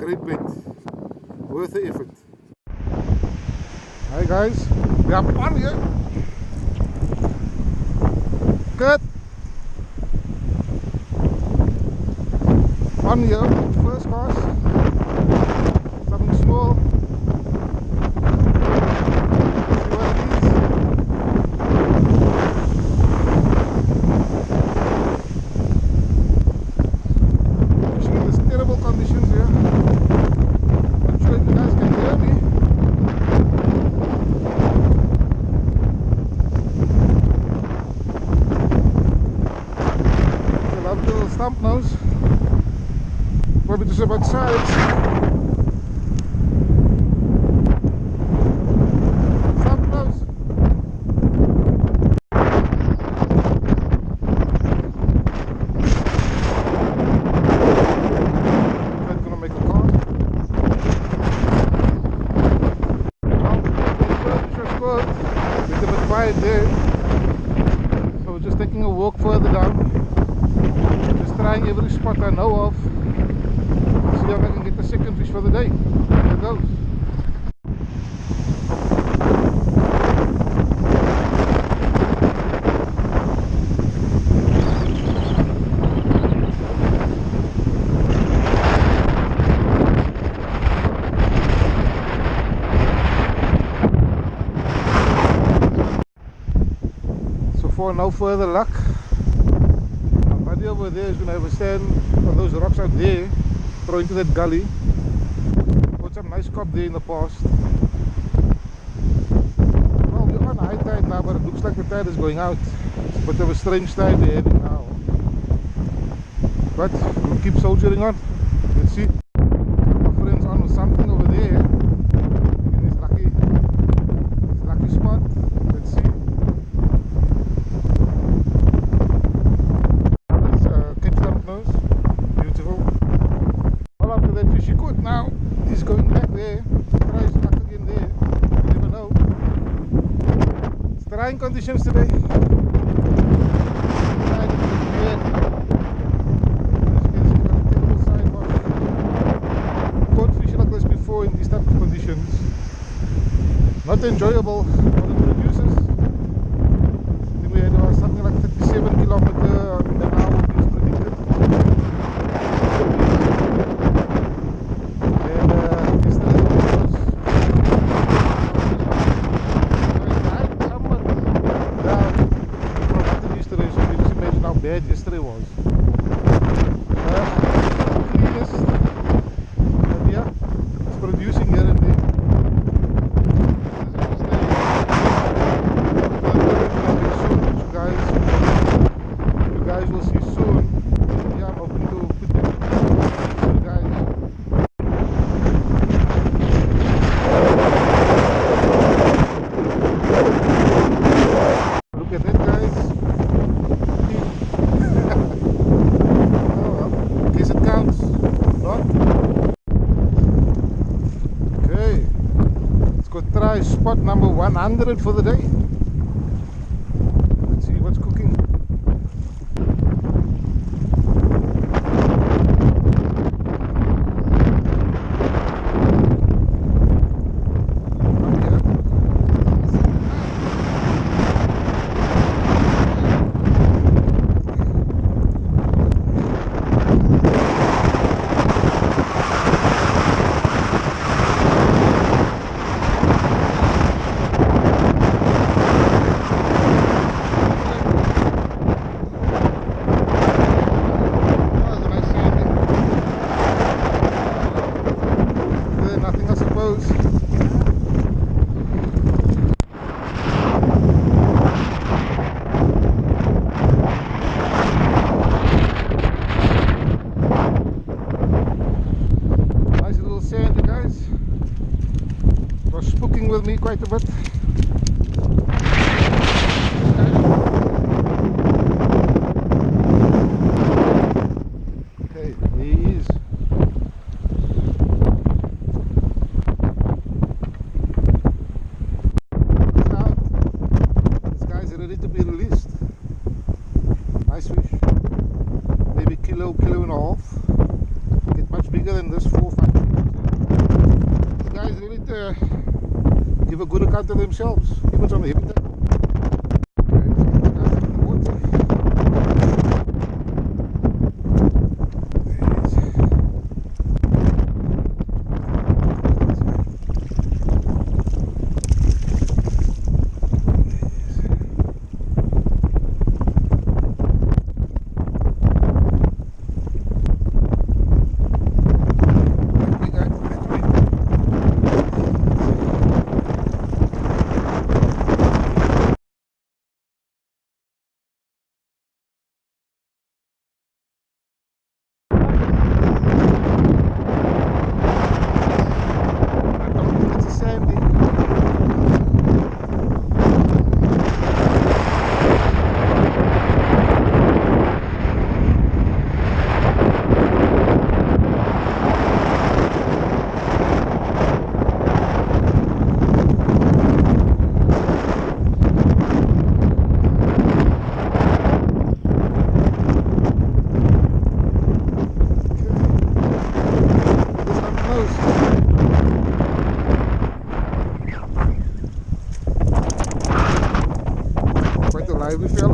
great bet. Worth the effort. Hi guys, we are on here. Good. On here, first cast. Something small. See what it is. Fishing in these terrible conditions here. Not sure if you guys can hear me. I love the little stump nose. Probably just about sides. Stump nose. Not gonna make a call. Well, just good. Bit of a quiet there. So we're just taking a walk further down. Just trying every spot I know of. See if I can get the second fish for the day. There it goes. So for no further luck, my buddy over there is going to have a stand on those rocks out there. Throw into that gully. Got some nice cop there in the past. Well, we're on high tide now, but it looks like the tide is going out. It's a bit of a strange tide there now. But we'll keep soldiering on. Let's see. My friend's on with something over there. In his lucky spot. Let's see. Let's catch stump nose. Beautiful. After that fish he caught, now he's going back there. Try his luck again there. You never know. It's trying conditions today. Caught fish like this before in these type of conditions. Not enjoyable for the producers. I think we had something like 37 kilometers an hour winds predicted. Bad yesterday was. Cleanest. And yeah, it's producing here and there. You guys will see soon. Yeah, I'm hoping to put them to you guys. Look at that, guys. Okay, let's go try spot number 100 for the day. Let's see what's cooking. With me quite a bit. Okay, there he is. Now, this guy's ready to be released. Nice fish. Maybe kilo and a half. Get much bigger than this 4-5. give a good account of themselves, even on the habitat. Okay, let's get the guys out of the water. There it is. Quite a lively fella.